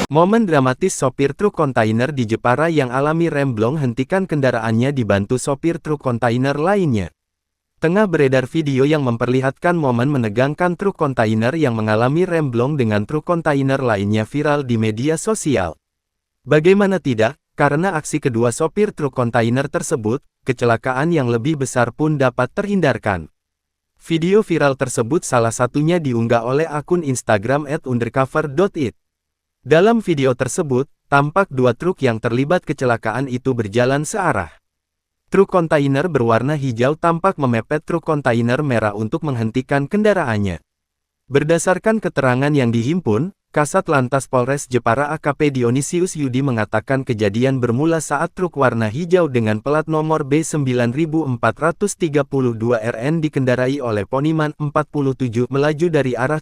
Momen dramatis sopir truk kontainer di Jepara yang alami remblong hentikan kendaraannya dibantu sopir truk kontainer lainnya. Tengah beredar video yang memperlihatkan momen menegangkan truk kontainer yang mengalami remblong dengan truk kontainer lainnya viral di media sosial. Bagaimana tidak, karena aksi kedua sopir truk kontainer tersebut, kecelakaan yang lebih besar pun dapat terhindarkan. Video viral tersebut salah satunya diunggah oleh akun Instagram @undercover.it. Dalam video tersebut, tampak dua truk yang terlibat kecelakaan itu berjalan searah. Truk kontainer berwarna hijau tampak memepet truk kontainer merah untuk menghentikan kendaraannya. Berdasarkan keterangan yang dihimpun, Kasat Lantas Polres Jepara AKP Dionisius Yudi mengatakan kejadian bermula saat truk warna hijau dengan plat nomor B9432 RN dikendarai oleh Poniman 47 melaju dari arah